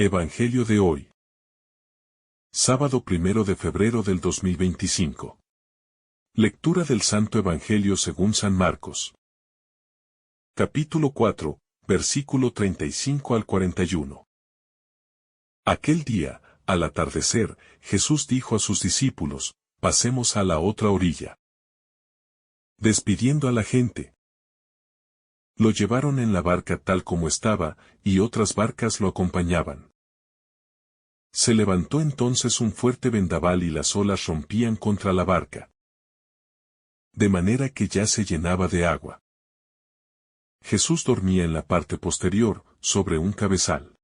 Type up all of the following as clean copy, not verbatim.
Evangelio de hoy. Sábado 1 de febrero del 2025. Lectura del Santo Evangelio según San Marcos. Capítulo 4, versículo 35 al 41. Aquel día, al atardecer, Jesús dijo a sus discípulos: pasemos a la otra orilla. Despidiendo a la gente, lo llevaron en la barca tal como estaba, y otras barcas lo acompañaban. Se levantó entonces un fuerte vendaval y las olas rompían contra la barca, de manera que ya se llenaba de agua. Jesús dormía en la parte posterior, sobre un cabezal.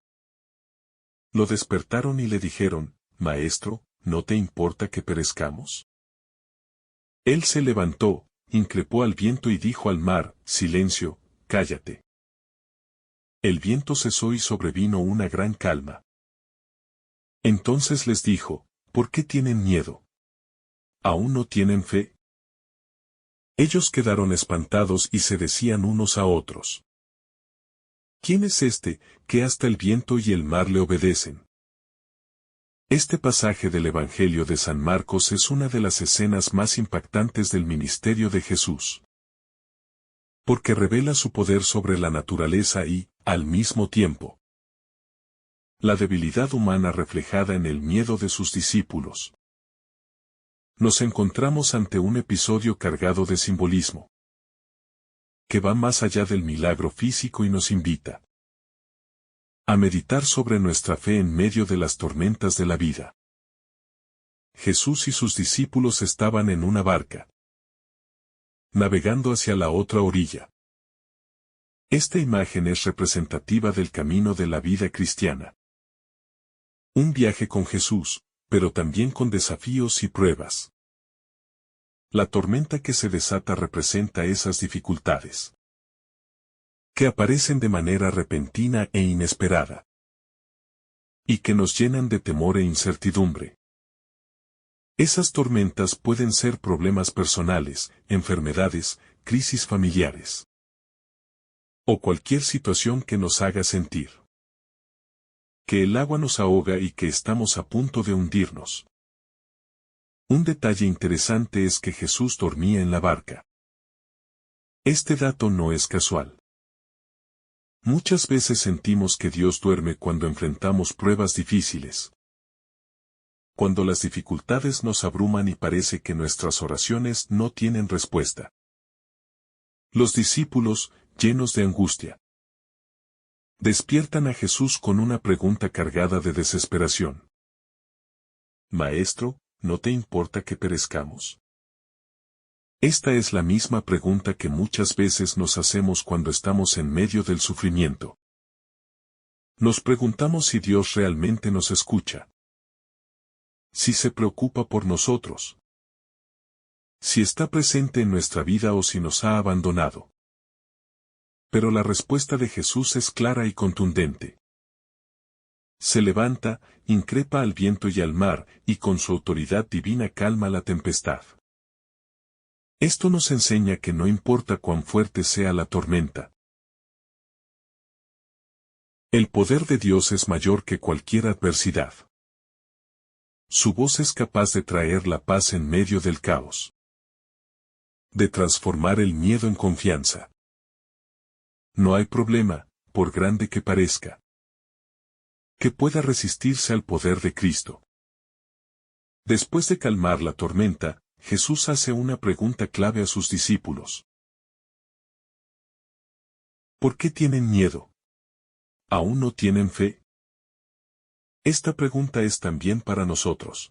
Lo despertaron y le dijeron: Maestro, ¿no te importa que perezcamos? Él se levantó, increpó al viento y dijo al mar: Silencio, cállate. El viento cesó y sobrevino una gran calma. Entonces les dijo: ¿por qué tienen miedo? ¿Aún no tienen fe? Ellos quedaron espantados y se decían unos a otros: ¿quién es este, que hasta el viento y el mar le obedecen? Este pasaje del Evangelio de San Marcos es una de las escenas más impactantes del ministerio de Jesús, porque revela su poder sobre la naturaleza y, al mismo tiempo, la debilidad humana reflejada en el miedo de sus discípulos. Nos encontramos ante un episodio cargado de simbolismo, que va más allá del milagro físico y nos invita a meditar sobre nuestra fe en medio de las tormentas de la vida. Jesús y sus discípulos estaban en una barca, navegando hacia la otra orilla. Esta imagen es representativa del camino de la vida cristiana. Un viaje con Jesús, pero también con desafíos y pruebas. La tormenta que se desata representa esas dificultades, que aparecen de manera repentina e inesperada, y que nos llenan de temor e incertidumbre. Esas tormentas pueden ser problemas personales, enfermedades, crisis familiares, o cualquier situación que nos haga sentir que el agua nos ahoga y que estamos a punto de hundirnos. Un detalle interesante es que Jesús dormía en la barca. Este dato no es casual. Muchas veces sentimos que Dios duerme cuando enfrentamos pruebas difíciles, cuando las dificultades nos abruman y parece que nuestras oraciones no tienen respuesta. Los discípulos, llenos de angustia, despiertan a Jesús con una pregunta cargada de desesperación. Maestro, ¿no te importa que perezcamos? Esta es la misma pregunta que muchas veces nos hacemos cuando estamos en medio del sufrimiento. Nos preguntamos si Dios realmente nos escucha, si se preocupa por nosotros, si está presente en nuestra vida o si nos ha abandonado. Pero la respuesta de Jesús es clara y contundente. Se levanta, increpa al viento y al mar, y con su autoridad divina calma la tempestad. Esto nos enseña que no importa cuán fuerte sea la tormenta, el poder de Dios es mayor que cualquier adversidad. Su voz es capaz de traer la paz en medio del caos, de transformar el miedo en confianza. No hay problema, por grande que parezca, que pueda resistirse al poder de Cristo. Después de calmar la tormenta, Jesús hace una pregunta clave a sus discípulos. ¿Por qué tienen miedo? ¿Aún no tienen fe? Esta pregunta es también para nosotros.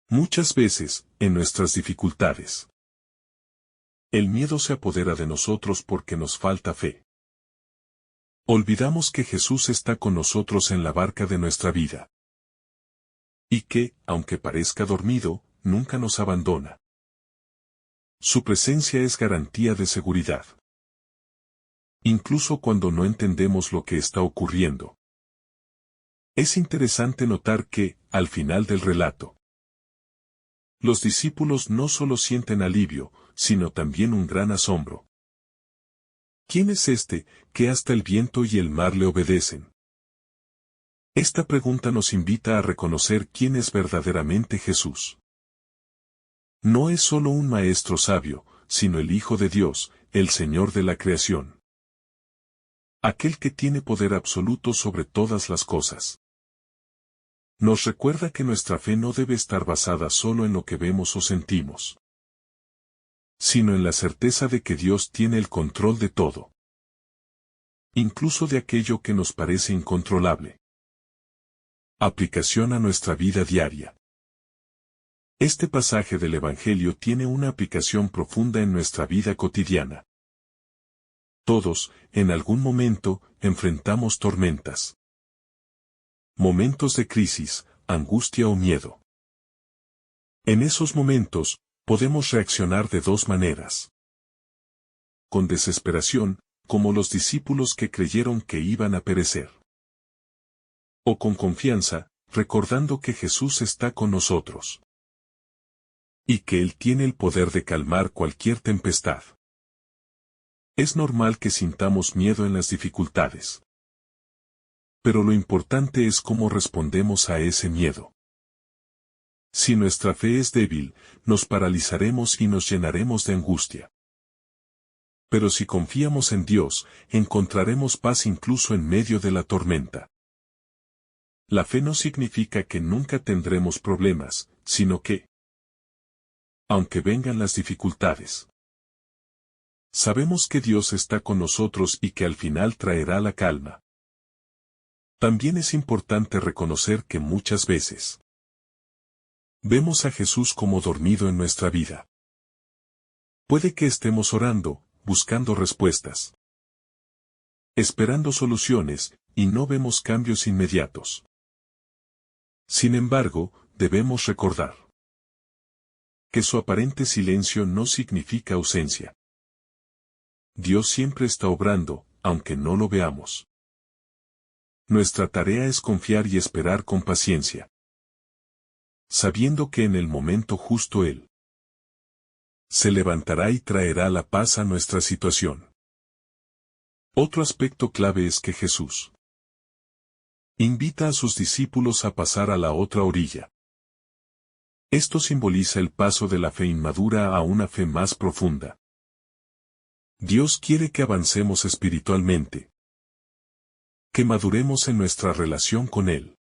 Muchas veces, en nuestras dificultades, el miedo se apodera de nosotros porque nos falta fe. Olvidamos que Jesús está con nosotros en la barca de nuestra vida, y que, aunque parezca dormido, nunca nos abandona. Su presencia es garantía de seguridad, incluso cuando no entendemos lo que está ocurriendo. Es interesante notar que, al final del relato, los discípulos no solo sienten alivio, sino también un gran asombro. ¿Quién es este, que hasta el viento y el mar le obedecen? Esta pregunta nos invita a reconocer quién es verdaderamente Jesús. No es solo un maestro sabio, sino el Hijo de Dios, el Señor de la creación. Aquel que tiene poder absoluto sobre todas las cosas. Nos recuerda que nuestra fe no debe estar basada solo en lo que vemos o sentimos, sino en la certeza de que Dios tiene el control de todo, incluso de aquello que nos parece incontrolable. Aplicación a nuestra vida diaria. Este pasaje del Evangelio tiene una aplicación profunda en nuestra vida cotidiana. Todos, en algún momento, enfrentamos tormentas. Momentos de crisis, angustia o miedo. En esos momentos, podemos reaccionar de dos maneras. Con desesperación, como los discípulos que creyeron que iban a perecer. O con confianza, recordando que Jesús está con nosotros. Y que Él tiene el poder de calmar cualquier tempestad. Es normal que sintamos miedo en las dificultades. Pero lo importante es cómo respondemos a ese miedo. Si nuestra fe es débil, nos paralizaremos y nos llenaremos de angustia. Pero si confiamos en Dios, encontraremos paz incluso en medio de la tormenta. La fe no significa que nunca tendremos problemas, sino que, aunque vengan las dificultades, sabemos que Dios está con nosotros y que al final traerá la calma. También es importante reconocer que muchas veces vemos a Jesús como dormido en nuestra vida. Puede que estemos orando, buscando respuestas, esperando soluciones, y no vemos cambios inmediatos. Sin embargo, debemos recordar que su aparente silencio no significa ausencia. Dios siempre está obrando, aunque no lo veamos. Nuestra tarea es confiar y esperar con paciencia, sabiendo que en el momento justo Él se levantará y traerá la paz a nuestra situación. Otro aspecto clave es que Jesús invita a sus discípulos a pasar a la otra orilla. Esto simboliza el paso de la fe inmadura a una fe más profunda. Dios quiere que avancemos espiritualmente, que maduremos en nuestra relación con Él.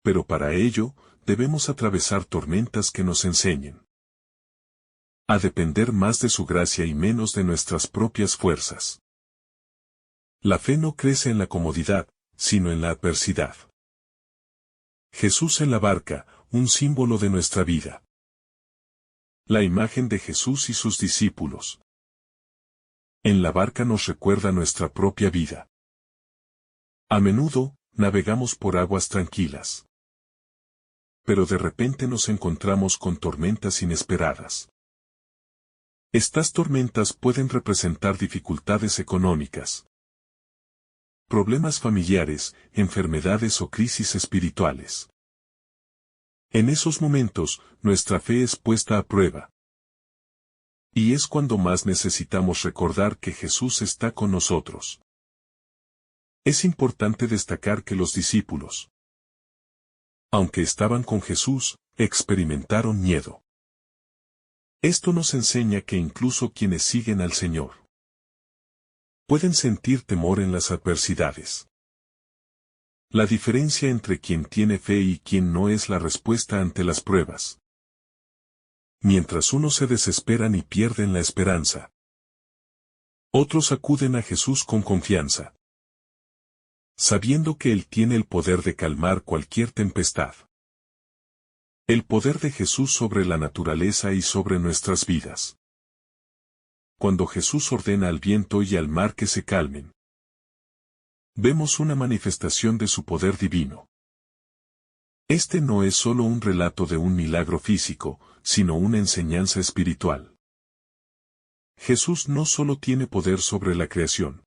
Pero para ello, debemos atravesar tormentas que nos enseñen a depender más de su gracia y menos de nuestras propias fuerzas. La fe no crece en la comodidad, sino en la adversidad. Jesús en la barca, un símbolo de nuestra vida. La imagen de Jesús y sus discípulos en la barca nos recuerda nuestra propia vida. A menudo, navegamos por aguas tranquilas. Pero de repente nos encontramos con tormentas inesperadas. Estas tormentas pueden representar dificultades económicas, problemas familiares, enfermedades o crisis espirituales. En esos momentos, nuestra fe es puesta a prueba. Y es cuando más necesitamos recordar que Jesús está con nosotros. Es importante destacar que los discípulos, aunque estaban con Jesús, experimentaron miedo. Esto nos enseña que incluso quienes siguen al Señor pueden sentir temor en las adversidades. La diferencia entre quien tiene fe y quien no es la respuesta ante las pruebas. Mientras unos se desesperan y pierden la esperanza, otros acuden a Jesús con confianza, sabiendo que Él tiene el poder de calmar cualquier tempestad. El poder de Jesús sobre la naturaleza y sobre nuestras vidas. Cuando Jesús ordena al viento y al mar que se calmen, vemos una manifestación de su poder divino. Este no es solo un relato de un milagro físico, sino una enseñanza espiritual. Jesús no solo tiene poder sobre la creación,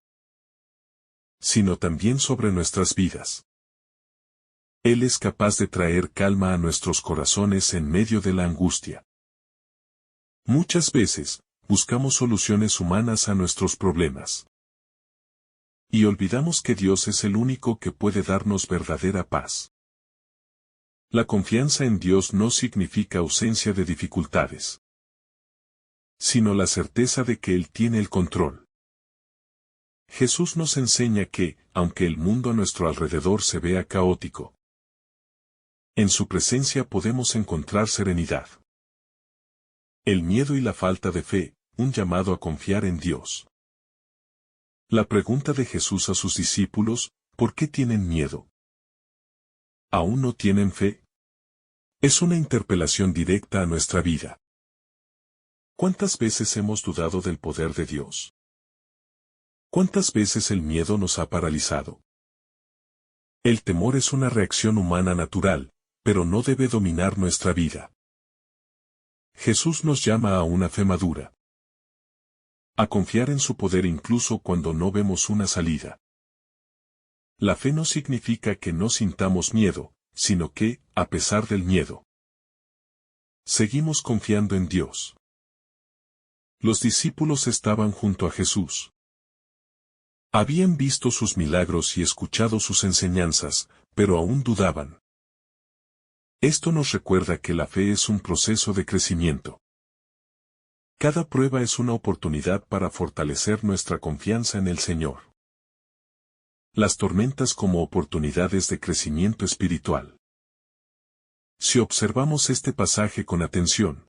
sino también sobre nuestras vidas. Él es capaz de traer calma a nuestros corazones en medio de la angustia. Muchas veces, buscamos soluciones humanas a nuestros problemas. Y olvidamos que Dios es el único que puede darnos verdadera paz. La confianza en Dios no significa ausencia de dificultades, sino la certeza de que Él tiene el control. Jesús nos enseña que, aunque el mundo a nuestro alrededor se vea caótico, en su presencia podemos encontrar serenidad. El miedo y la falta de fe, un llamado a confiar en Dios. La pregunta de Jesús a sus discípulos, ¿por qué tienen miedo? ¿Aún no tienen fe? Es una interpelación directa a nuestra vida. ¿Cuántas veces hemos dudado del poder de Dios? ¿Cuántas veces el miedo nos ha paralizado? El temor es una reacción humana natural, pero no debe dominar nuestra vida. Jesús nos llama a una fe madura. A confiar en su poder incluso cuando no vemos una salida. La fe no significa que no sintamos miedo, sino que, a pesar del miedo, seguimos confiando en Dios. Los discípulos estaban junto a Jesús. Habían visto sus milagros y escuchado sus enseñanzas, pero aún dudaban. Esto nos recuerda que la fe es un proceso de crecimiento. Cada prueba es una oportunidad para fortalecer nuestra confianza en el Señor. Las tormentas como oportunidades de crecimiento espiritual. Si observamos este pasaje con atención,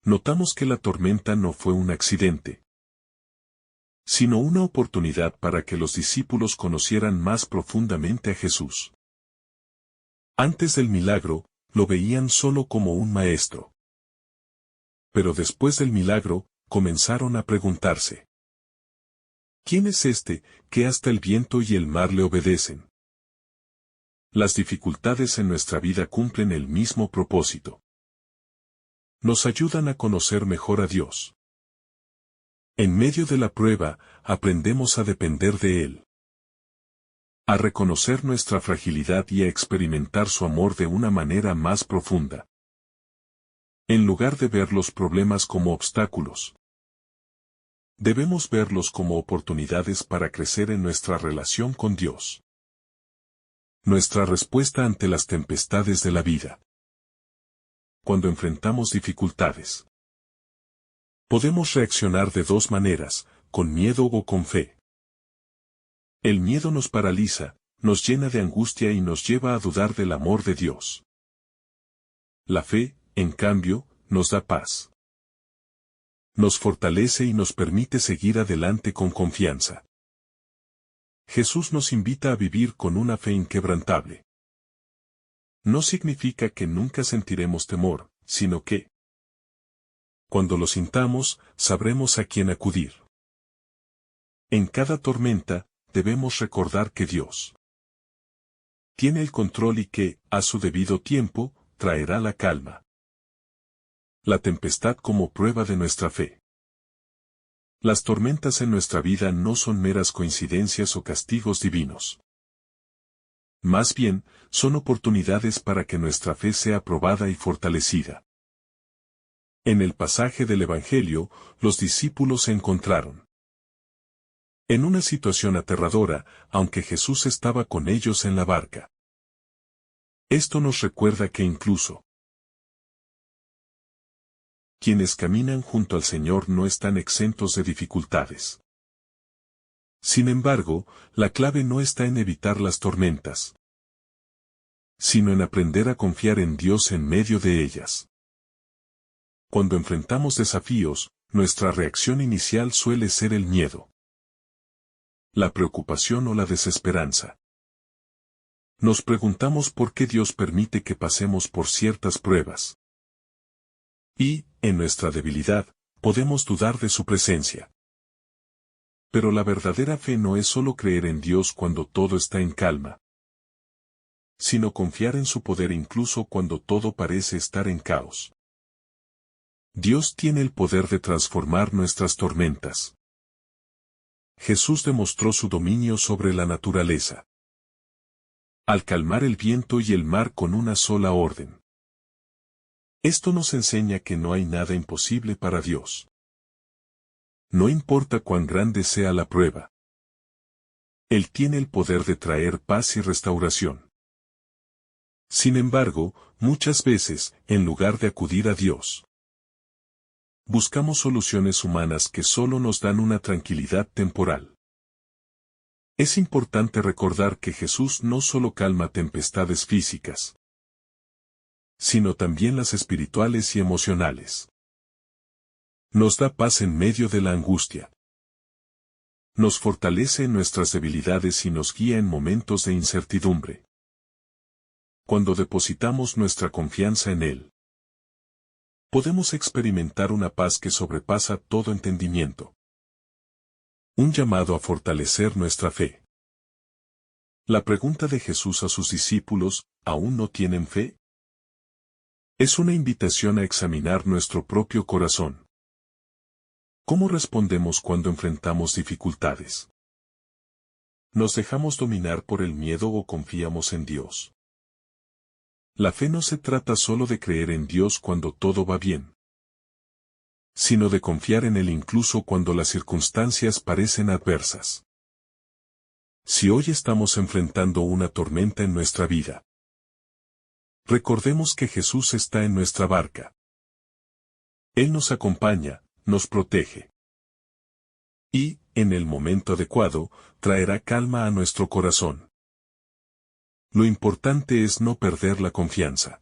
notamos que la tormenta no fue un accidente, sino una oportunidad para que los discípulos conocieran más profundamente a Jesús. Antes del milagro, lo veían solo como un maestro. Pero después del milagro, comenzaron a preguntarse: ¿quién es este, que hasta el viento y el mar le obedecen? Las dificultades en nuestra vida cumplen el mismo propósito. Nos ayudan a conocer mejor a Dios. En medio de la prueba, aprendemos a depender de Él, a reconocer nuestra fragilidad y a experimentar su amor de una manera más profunda. En lugar de ver los problemas como obstáculos, debemos verlos como oportunidades para crecer en nuestra relación con Dios. Nuestra respuesta ante las tempestades de la vida. Cuando enfrentamos dificultades, podemos reaccionar de dos maneras, con miedo o con fe. El miedo nos paraliza, nos llena de angustia y nos lleva a dudar del amor de Dios. La fe, en cambio, nos da paz. Nos fortalece y nos permite seguir adelante con confianza. Jesús nos invita a vivir con una fe inquebrantable. No significa que nunca sentiremos temor, sino que, cuando lo sintamos, sabremos a quién acudir. En cada tormenta, debemos recordar que Dios tiene el control y que, a su debido tiempo, traerá la calma. La tempestad como prueba de nuestra fe. Las tormentas en nuestra vida no son meras coincidencias o castigos divinos. Más bien, son oportunidades para que nuestra fe sea probada y fortalecida. En el pasaje del Evangelio, los discípulos se encontraron en una situación aterradora, aunque Jesús estaba con ellos en la barca. Esto nos recuerda que incluso quienes caminan junto al Señor no están exentos de dificultades. Sin embargo, la clave no está en evitar las tormentas, sino en aprender a confiar en Dios en medio de ellas. Cuando enfrentamos desafíos, nuestra reacción inicial suele ser el miedo, la preocupación o la desesperanza. Nos preguntamos por qué Dios permite que pasemos por ciertas pruebas. Y, en nuestra debilidad, podemos dudar de su presencia. Pero la verdadera fe no es solo creer en Dios cuando todo está en calma, sino confiar en su poder incluso cuando todo parece estar en caos. Dios tiene el poder de transformar nuestras tormentas. Jesús demostró su dominio sobre la naturaleza, al calmar el viento y el mar con una sola orden. Esto nos enseña que no hay nada imposible para Dios. No importa cuán grande sea la prueba, Él tiene el poder de traer paz y restauración. Sin embargo, muchas veces, en lugar de acudir a Dios, buscamos soluciones humanas que solo nos dan una tranquilidad temporal. Es importante recordar que Jesús no solo calma tempestades físicas, sino también las espirituales y emocionales. Nos da paz en medio de la angustia. Nos fortalece en nuestras debilidades y nos guía en momentos de incertidumbre. Cuando depositamos nuestra confianza en Él, podemos experimentar una paz que sobrepasa todo entendimiento. Un llamado a fortalecer nuestra fe. La pregunta de Jesús a sus discípulos, ¿aún no tienen fe? Es una invitación a examinar nuestro propio corazón. ¿Cómo respondemos cuando enfrentamos dificultades? ¿Nos dejamos dominar por el miedo o confiamos en Dios? La fe no se trata solo de creer en Dios cuando todo va bien, sino de confiar en Él incluso cuando las circunstancias parecen adversas. Si hoy estamos enfrentando una tormenta en nuestra vida, recordemos que Jesús está en nuestra barca. Él nos acompaña, nos protege. Y, en el momento adecuado, traerá calma a nuestro corazón. Lo importante es no perder la confianza.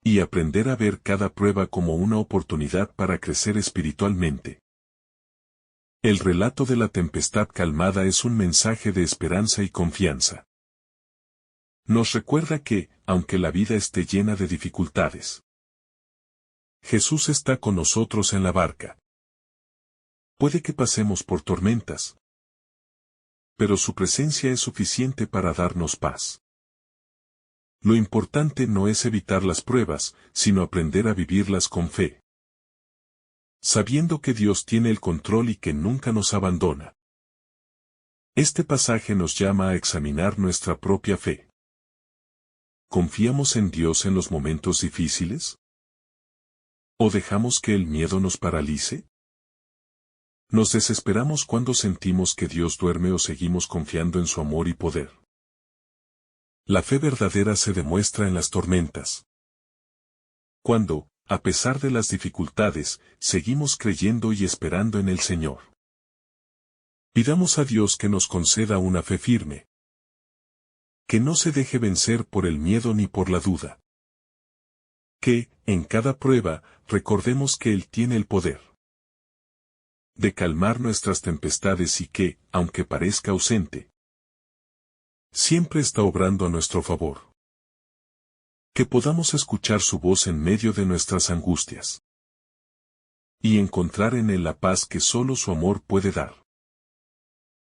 Y aprender a ver cada prueba como una oportunidad para crecer espiritualmente. El relato de la tempestad calmada es un mensaje de esperanza y confianza. Nos recuerda que, aunque la vida esté llena de dificultades, Jesús está con nosotros en la barca. Puede que pasemos por tormentas, pero su presencia es suficiente para darnos paz. Lo importante no es evitar las pruebas, sino aprender a vivirlas con fe, sabiendo que Dios tiene el control y que nunca nos abandona. Este pasaje nos llama a examinar nuestra propia fe. ¿Confiamos en Dios en los momentos difíciles? ¿O dejamos que el miedo nos paralice? ¿Nos desesperamos cuando sentimos que Dios duerme o seguimos confiando en su amor y poder? La fe verdadera se demuestra en las tormentas. Cuando, a pesar de las dificultades, seguimos creyendo y esperando en el Señor. Pidamos a Dios que nos conceda una fe firme, que no se deje vencer por el miedo ni por la duda. Que, en cada prueba, recordemos que Él tiene el poder de calmar nuestras tempestades y que, aunque parezca ausente, siempre está obrando a nuestro favor. Que podamos escuchar su voz en medio de nuestras angustias y encontrar en Él la paz que solo su amor puede dar.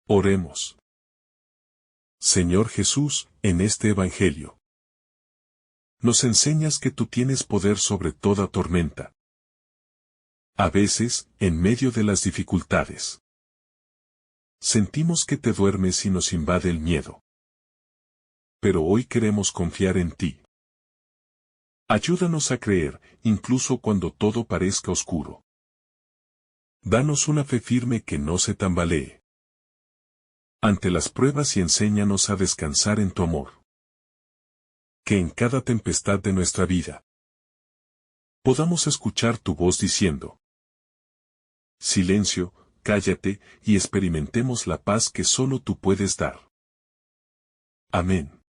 Oremos. Señor Jesús, en este Evangelio, nos enseñas que tú tienes poder sobre toda tormenta. A veces, en medio de las dificultades, sentimos que te duermes y nos invade el miedo. Pero hoy queremos confiar en ti. Ayúdanos a creer, incluso cuando todo parezca oscuro. Danos una fe firme que no se tambalee ante las pruebas y enséñanos a descansar en tu amor. Que en cada tempestad de nuestra vida podamos escuchar tu voz diciendo: silencio, cállate, y experimentemos la paz que solo tú puedes dar. Amén.